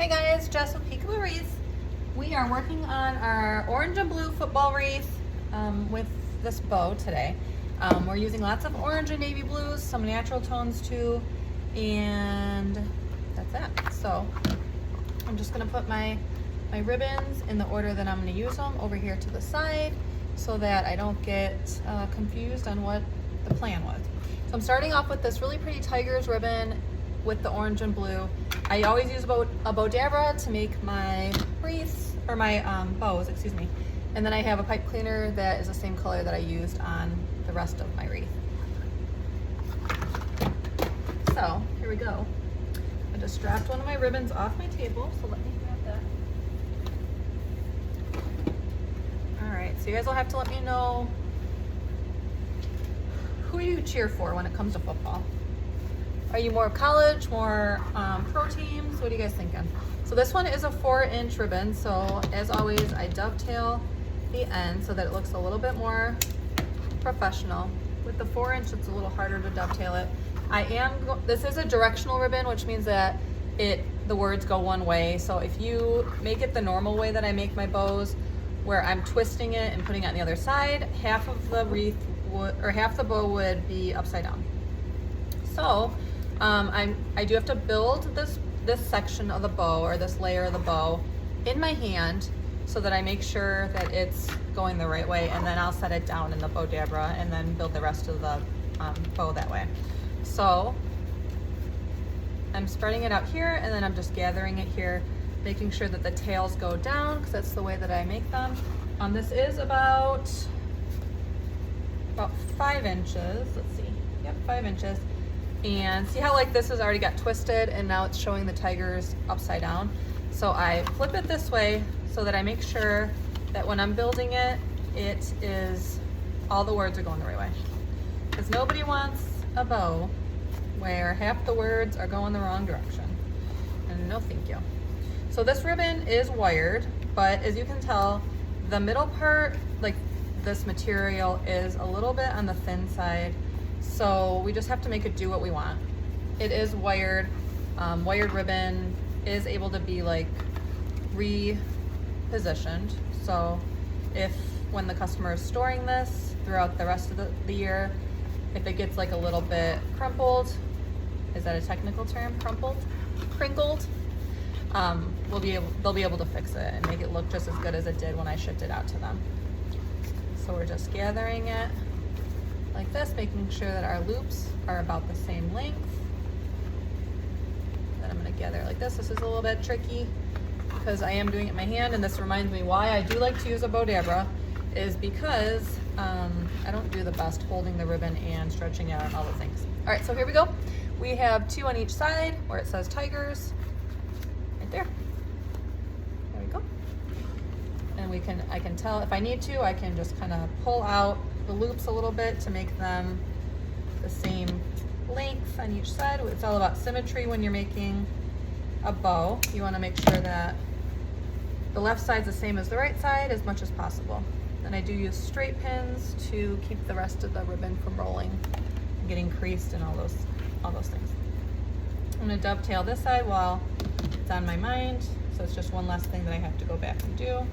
Hey guys, Jess with Peekaboo Wreath. We are working on our orange and blue football wreath with this bow today. We're using lots of orange and navy blues, some natural tones too, and that's that. So I'm just gonna put my ribbons in the order that I'm gonna use them over here to the side so that I don't get confused on what the plan was. So I'm starting off with this really pretty tiger's ribbon with the orange and blue. I always use a Bodabra to make my wreaths, or my bows, excuse me. And then I have a pipe cleaner that is the same color that I used on the rest of my wreath. So here we go. I just strapped one of my ribbons off my table, so let me grab that. All right, so you guys will have to let me know who you cheer for when it comes to football. Are you more college, more pro teams? What are you guys thinking? So this one is a 4-inch ribbon. So as always, I dovetail the end so that it looks a little bit more professional. With the 4-inch, it's a little harder to dovetail it. This is a directional ribbon, which means that the words go one way. So if you make it the normal way that I make my bows, where I'm twisting it and putting it on the other side, half of the wreath half the bow would be upside down. So I do have to build this section of the bow, or this layer of the bow, in my hand so that I make sure that it's going the right way, and then I'll set it down in the Bodabra and then build the rest of the bow that way. So I'm spreading it out here, and then I'm just gathering it here, making sure that the tails go down, because that's the way that I make them. This is about 5 inches. Let's see. Yep, 5 inches. And see how like this has already got twisted and now it's showing the tigers upside down. So I flip it this way so that I make sure that when I'm building it, it is, all the words are going the right way. Because nobody wants a bow where half the words are going the wrong direction. And no thank you. So this ribbon is wired, but as you can tell, the middle part, like this material, is a little bit on the thin side. So we just have to make it do what we want. It is wired. Wired ribbon is able to be like repositioned. So when the customer is storing this throughout the rest of the year, if it gets like a little bit crumpled, is that a technical term? Crumpled? Crinkled? They'll be able to fix it and make it look just as good as it did when I shipped it out to them. So we're just gathering it like this, making sure that our loops are about the same length. Then I'm going to gather like this. This is a little bit tricky because I am doing it in my hand, and this reminds me why I do like to use a Bodabra, is because I don't do the best holding the ribbon and stretching out and all the things. All right, so here we go. We have 2 on each side where it says tigers, right there. There we go. And I can tell if I need to, I can just kind of pull out the loops a little bit to make them the same length on each side. It's all about symmetry when you're making a bow. You want to make sure that the left side's the same as the right side as much as possible. And I do use straight pins to keep the rest of the ribbon from rolling and getting creased and all those things. I'm going to dovetail this side while it's on my mind, so it's just one less thing that I have to go back and do.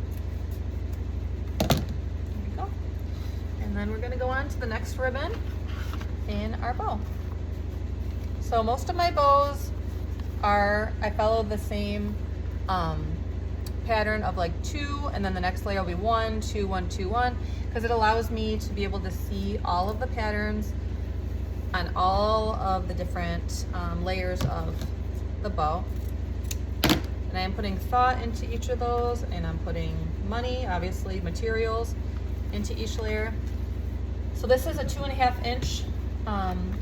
And then we're going to go on to the next ribbon in our bow. So most of my bows I follow the same pattern of like 2, and then the next layer will be 1, 2, 1, 2, 1, because it allows me to be able to see all of the patterns on all of the different layers of the bow. And I am putting thought into each of those, and I'm putting money, obviously materials, into each layer. So this is a 2.5 inch,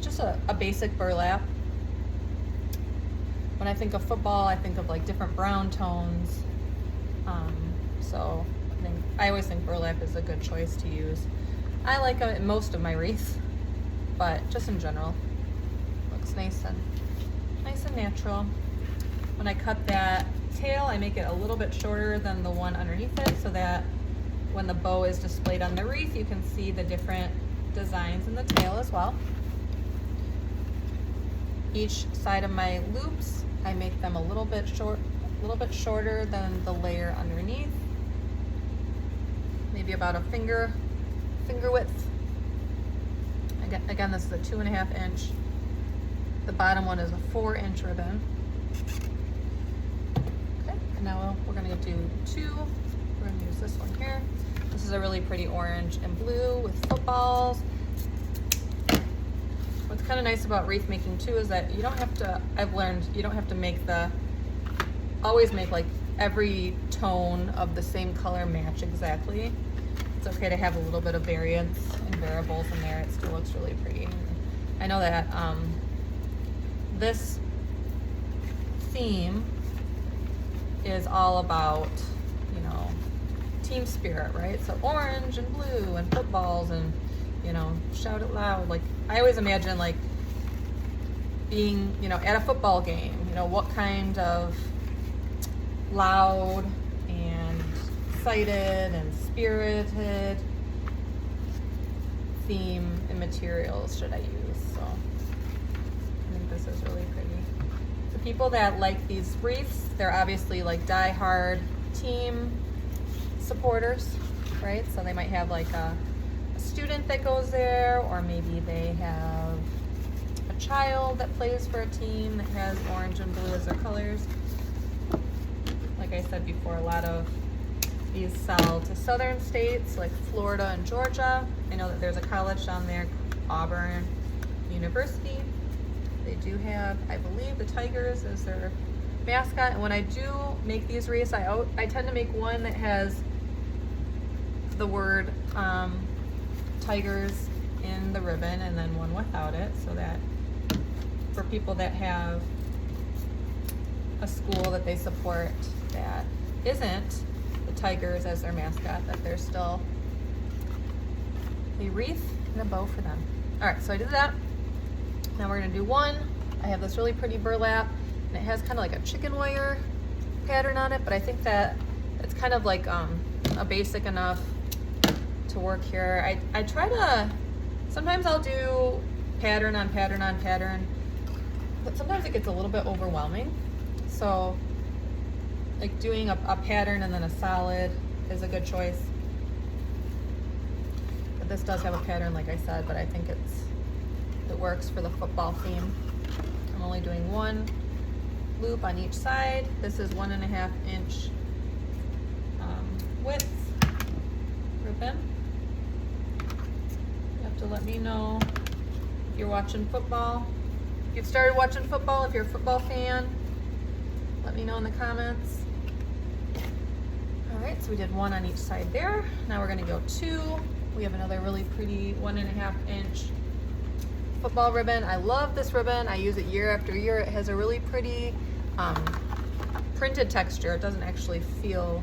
just a basic burlap. When I think of football, I think of like different brown tones. So I always think burlap is a good choice to use. I like them in most of my wreaths, but just in general, looks nice and natural. When I cut that tail, I make it a little bit shorter than the one underneath it, so that when the bow is displayed on the wreath, you can see the different designs in the tail as well. Each side of my loops, I make them a little bit little bit shorter than the layer underneath. Maybe about a finger width. Again, this is a 2.5 inch. The bottom one is a 4-inch ribbon. Okay, and now we're gonna do 2. We're gonna use this one here. This is a really pretty orange and blue with footballs. What's kind of nice about wreath making too is that you don't have to, I've learned, you don't have to always make like every tone of the same color match exactly. It's okay to have a little bit of variance and variables in there. It still looks really pretty. I know that this theme is all about, you know, team spirit, right? So orange and blue and footballs and, you know, shout it loud. Like, I always imagine like being, you know, at a football game, you know, what kind of loud and excited and spirited theme and materials should I use? So I think this is really pretty. The people that like these wreaths, they're obviously like die-hard team supporters, right? So they might have like a student that goes there, or maybe they have a child that plays for a team that has orange and blue as their colors. Like I said before, a lot of these sell to southern states like Florida and Georgia. I know that there's a college down there, Auburn University. They do have, I believe, the Tigers as their mascot. And when I do make these wreaths, I tend to make one that has the word Tigers in the ribbon, and then one without it, so that for people that have a school that they support that isn't the Tigers as their mascot, that there's still a wreath and a bow for them. All right, so I did that. Now we're gonna do one. I have this really pretty burlap, and it has kind of like a chicken wire pattern on it, but I think that it's kind of like a basic enough to work here. I try to, sometimes I'll do pattern on pattern on pattern, but sometimes it gets a little bit overwhelming. So like doing a pattern and then a solid is a good choice. But this does have a pattern, like I said, but I think it works for the football theme. I'm only doing one loop on each side. This is 1.5 inch width ribbon. You have to let me know if you're watching football. If you've started watching football, if you're a football fan, let me know in the comments. All right, so we did one on each side there. Now we're gonna go 2. We have another really pretty 1.5 inch football ribbon. I love this ribbon. I use it year after year. It has a really pretty printed texture. It doesn't actually feel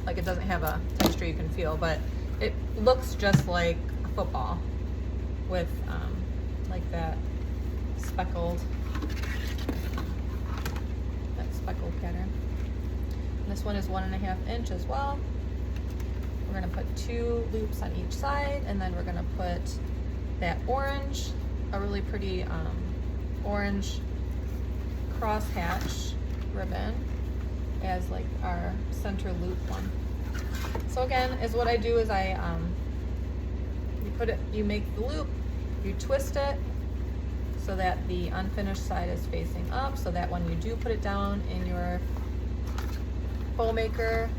like, it doesn't have a texture you can feel, but it looks just like a football with like that speckled pattern. And this one is 1.5 inch as well. We're gonna put 2 loops on each side, and then we're gonna put that orange, a really pretty orange crosshatch ribbon as like our center loop one. So again, is what I do is you make the loop, you twist it so that the unfinished side is facing up, so that when you do put it down in your bow maker,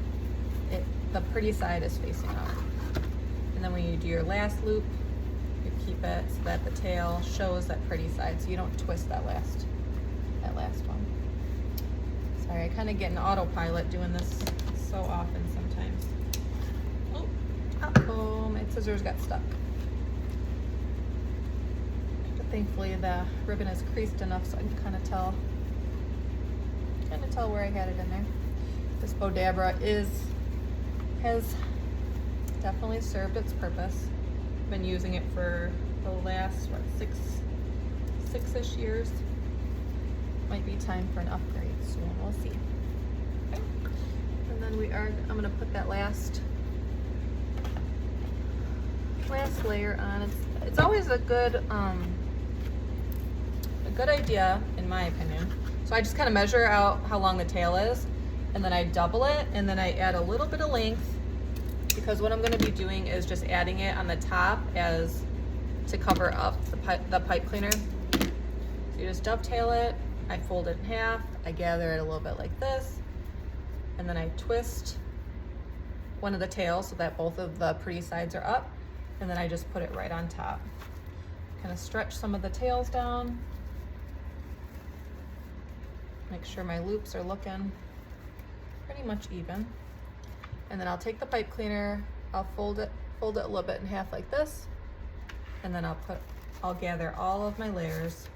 the pretty side is facing up. And then when you do your last loop, you keep it so that the tail shows that pretty side, so you don't twist that last one. Sorry, I kind of get an autopilot doing this so often sometimes. Oh, my scissors got stuck. But thankfully the ribbon is creased enough so I can kind of tell where I had it in there. This Bodabra has definitely served its purpose. I've been using it for the last, six-ish years. Might be time for an upgrade soon, we'll see. Okay. And then I'm gonna put that last layer on. It's always a good idea, in my opinion, So I just kind of measure out how long the tail is, and then I double it, and then I add a little bit of length, because what I'm going to be doing is just adding it on the top as to cover up the pipe cleaner. So you just dovetail it, I fold it in half, I gather it a little bit like this, and then I twist one of the tails so that both of the pretty sides are up, and then I just put it right on top. Kind of stretch some of the tails down. Make sure my loops are looking pretty much even. And then I'll take the pipe cleaner, I'll fold it a little bit in half like this, and then I'll gather all of my layers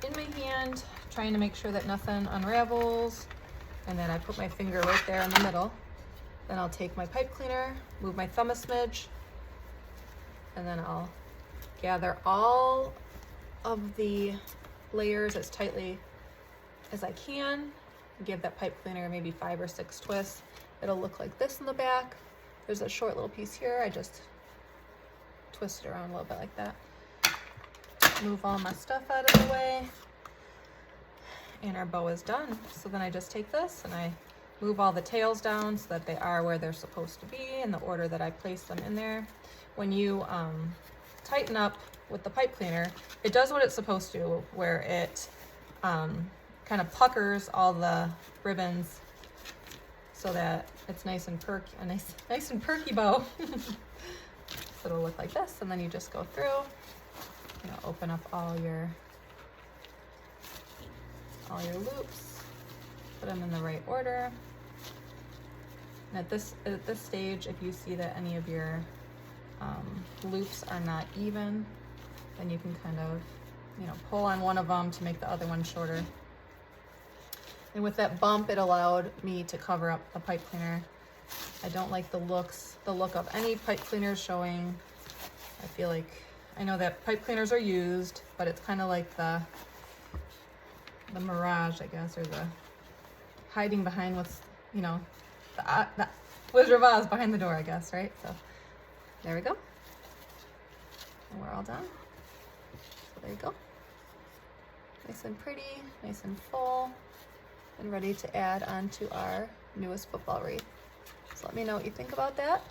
in my hand, trying to make sure that nothing unravels, and then I put my finger right there in the middle. Then I'll take my pipe cleaner, move my thumb a smidge, and then I'll gather all of the layers as tightly as I can. Give that pipe cleaner maybe 5 or 6 twists. It'll look like this in the back. There's a short little piece here. I just twist it around a little bit like that. Move all my stuff out of the way. And our bow is done. So then I just take this and I move all the tails down so that they are where they're supposed to be in the order that I place them in there. When you tighten up with the pipe cleaner, it does what it's supposed to, where it kind of puckers all the ribbons so that it's nice and perky, a nice and perky bow. So it'll look like this, and then you just go through, open up all your loops, put them in the right order. And at this stage, if you see that any of your loops are not even, then you can kind of pull on one of them to make the other one shorter. And with that bump, it allowed me to cover up the pipe cleaner. I don't like the look of any pipe cleaners showing. I feel like, I know that pipe cleaners are used, but it's kind of like the mirage, I guess, or the hiding behind what's, the Wizard of Oz behind the door, I guess, right? So there we go. And we're all done. So there you go. Nice and pretty, nice and full, and ready to add onto our newest football wreath. So let me know what you think about that.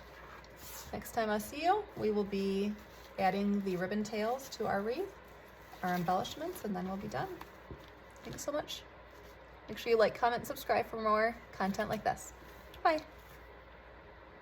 Next time I see you, we will be adding the ribbon tails to our wreath, our embellishments, and then we'll be done. Thanks so much. Make sure you like, comment, subscribe for more content like this. Bye.